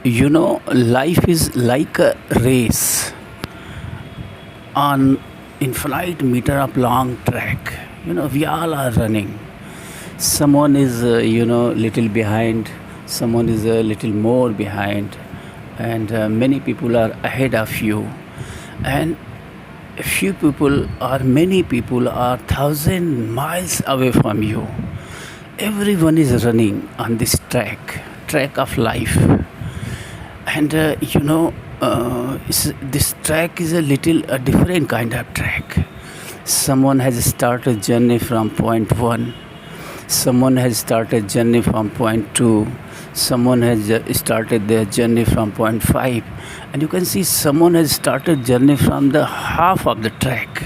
Life is like a race on infinite meter of long track. We all are running. Someone is, little behind. Someone is a little more behind, and many people are ahead of you. And few people or many people are 1,000 miles away from you. Everyone is running on this track of life. And this track is a different kind of track. Someone has started journey from point 1, someone has started journey from point 2, someone has started their journey from point 5, and you can see someone has started journey from the half of the track.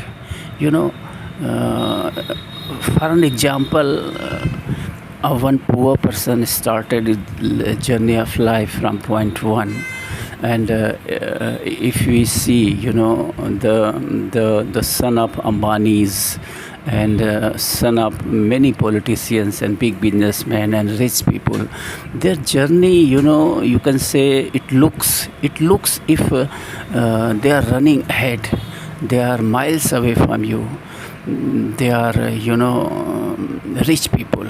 For an example, one poor person started his journey of life from point 1, and if we see, the son of Ambanis and son of many politicians and big businessmen and rich people, their journey, you can say it looks if they are running ahead, they are miles away from you. They are, rich people.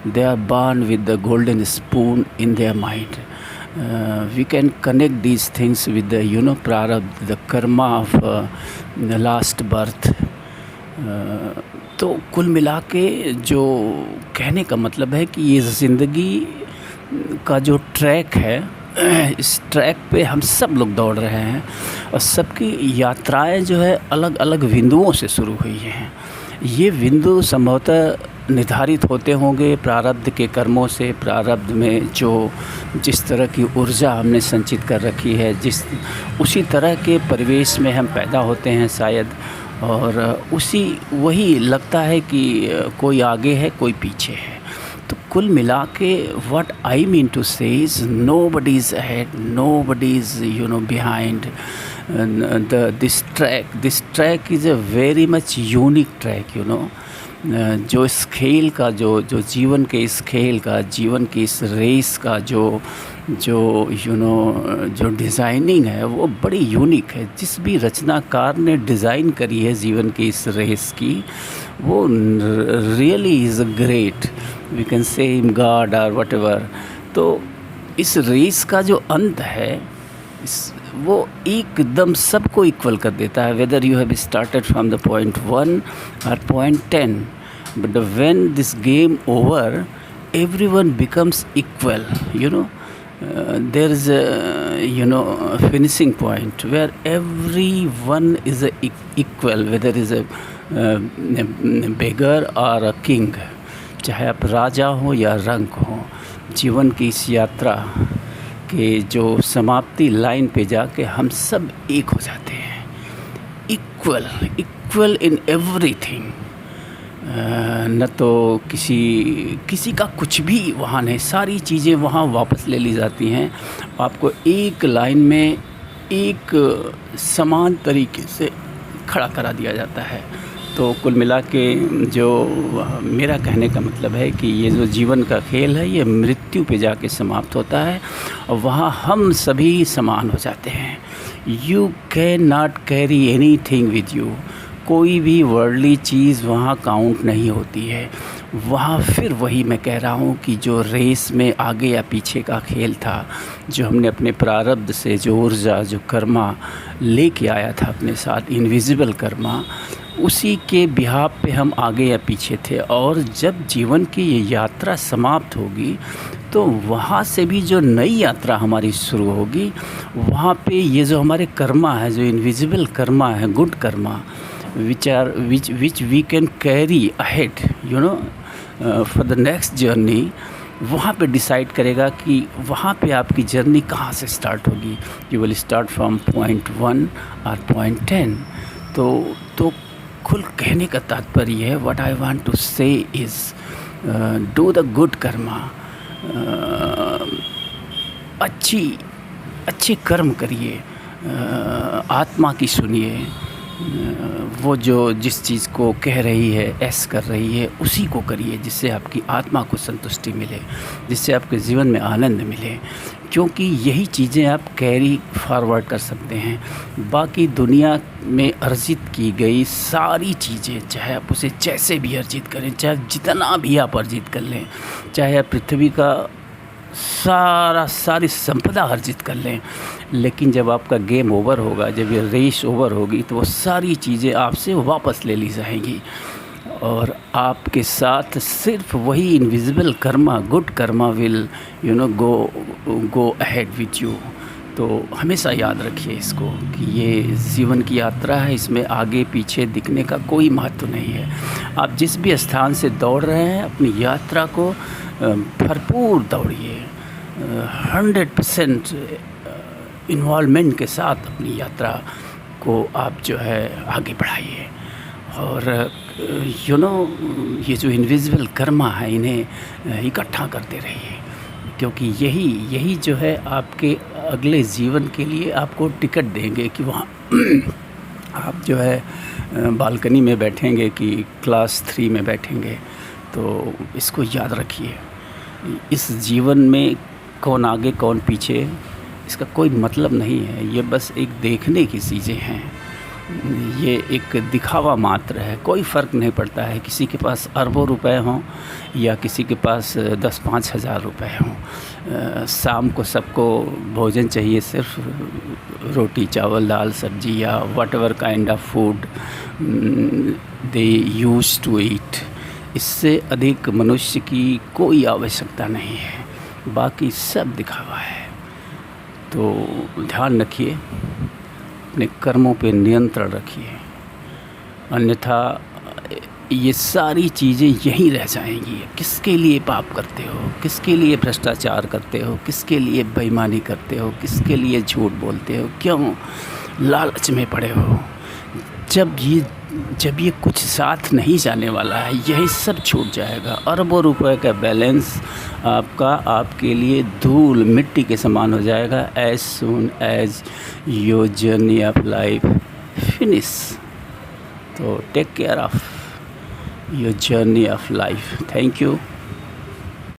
They are born with the golden spoon in their mind. We can connect these things with the, prarabdha, the karma of the last birth. तो कुल मिला के जो कहने का मतलब है कि ये ज़िंदगी का जो ट्रैक है, इस ट्रैक पे हम सब लोग दौड़ रहे हैं और सबकी यात्राएं जो है अलग अलग बिंदुओं से शुरू हुई हैं. ये बिंदु संभवतः निर्धारित होते होंगे प्रारब्ध के कर्मों से. प्रारब्ध में जिस तरह की ऊर्जा हमने संचित कर रखी है, उसी तरह के परिवेश में हम पैदा होते हैं शायद, और वही लगता है कि कोई आगे है कोई पीछे है. तो कुल मिला के व्हाट आई मीन टू से is nobody is ahead, nobody is behind. This track is a very much unique track. जो इस खेल का जो जीवन के इस खेल का, जीवन की इस रेस का जो डिज़ाइनिंग है वो बड़ी यूनिक है. जिस भी रचनाकार ने डिज़ाइन करी है जीवन की इस रेस की, वो really is a great. We can say him God और वट एवर. तो इस रेस का जो अंत है वो एकदम सबको इक्वल कर देता है, whether you have started from the point 1 और point 10. But when this game over, everyone becomes equal. There is a finishing point where everyone is equal, whether is a beggar or a king. चाहे आप राजा हो या रंक हो, जीवन की इस यात्रा के जो समाप्ति लाइन पे जाके हम सब एक हो जाते हैं. Equal in everything. न तो किसी का कुछ भी वहाँ नहीं, सारी चीज़ें वहाँ वापस ले ली जाती हैं. आपको एक लाइन में एक समान तरीके से खड़ा करा दिया जाता है. तो कुल मिला के जो मेरा कहने का मतलब है कि ये जो जीवन का खेल है ये मृत्यु पे जाके समाप्त होता है और वहाँ हम सभी समान हो जाते हैं. You can not carry any thing with you. कोई भी वर्ल्डली चीज़ वहाँ काउंट नहीं होती है. वहाँ फिर वही मैं कह रहा हूँ कि जो रेस में आगे या पीछे का खेल था, जो हमने अपने प्रारब्ध से जो ऊर्जा, जो कर्मा लेके आया था अपने साथ, इनविजिबल कर्मा, उसी के बिहाफ पे हम आगे या पीछे थे. और जब जीवन की ये यात्रा समाप्त होगी तो वहाँ से भी जो नई यात्रा हमारी शुरू होगी, वहाँ पे ये जो हमारे कर्मा है, जो इनविजिबल कर्मा है, good Karma, which we can carry ahead, for the next journey, वहाँ पे डिसाइड करेगा कि वहाँ पे आपकी जर्नी कहाँ से स्टार्ट होगी. You will start from point 1 और पॉइंट 10. तो कुल कहने का तात्पर्य है, व्हाट आई वांट टू से is do the good Karma. अच्छे कर्म करिए, आत्मा की सुनिए, वो जो जिस चीज़ को कह रही है, ऐस कर रही है, उसी को करिए, जिससे आपकी आत्मा को संतुष्टि मिले, जिससे आपके जीवन में आनंद मिले, क्योंकि यही चीज़ें आप कैरी फॉरवर्ड कर सकते हैं। बाकी दुनिया में अर्जित की गई सारी चीज़ें, चाहे आप उसे जैसे भी अर्जित करें, चाहे जितना भी आप अर्जित कर लें, चाहे आप पृथ्वी का सारी संपदा अर्जित कर लें, लेकिन जब आपका गेम ओवर होगा, जब ये रेस ओवर होगी, तो वो सारी चीज़ें आपसे वापस ले ली जाएंगी और आपके साथ सिर्फ वही invisible Karma, good Karma will go ahead with you. तो हमेशा याद रखिए इसको कि ये जीवन की यात्रा है, इसमें आगे पीछे दिखने का कोई महत्व नहीं है। आप जिस भी स्थान से दौड़ रहे हैं, अपनी यात्रा को भरपूर दौड़िए, 100% इन्वॉल्वमेंट के साथ अपनी यात्रा को आप जो है आगे बढ़ाइए। और ये जो इनविजिबल कर्मा है, इन्हें इकट्ठा करते रहिए, क्योंकि यही जो है आपके अगले जीवन के लिए आपको टिकट देंगे कि वहाँ आप जो है बालकनी में बैठेंगे कि क्लास 3 में बैठेंगे। तो इसको याद रखिए, इस जीवन में कौन आगे कौन पीछे, इसका कोई मतलब नहीं है। ये बस एक देखने की चीज़ें हैं, ये एक दिखावा मात्र है। कोई फ़र्क नहीं पड़ता है किसी के पास अरबों रुपए हों या किसी के पास 10-5 हज़ार रुपये हों। शाम को सबको भोजन चाहिए, सिर्फ रोटी चावल दाल सब्जी या whatever kind of food they use to eat. इससे अधिक मनुष्य की कोई आवश्यकता नहीं है, बाकी सब दिखावा है। तो ध्यान रखिए, अपने कर्मों पे नियंत्रण रखिए, अन्यथा ये सारी चीज़ें यहीं रह जाएंगी। किसके लिए पाप करते हो, किसके लिए भ्रष्टाचार करते हो, किसके लिए बेईमानी करते हो, किसके लिए झूठ बोलते हो, क्यों लालच में पड़े हो? जब ये कुछ साथ नहीं जाने वाला है, यही सब छूट जाएगा। अरबों रुपए का बैलेंस आपके लिए धूल मिट्टी के समान हो जाएगा as soon as your journey of life finish. तो take care of your journey of life. Thank you.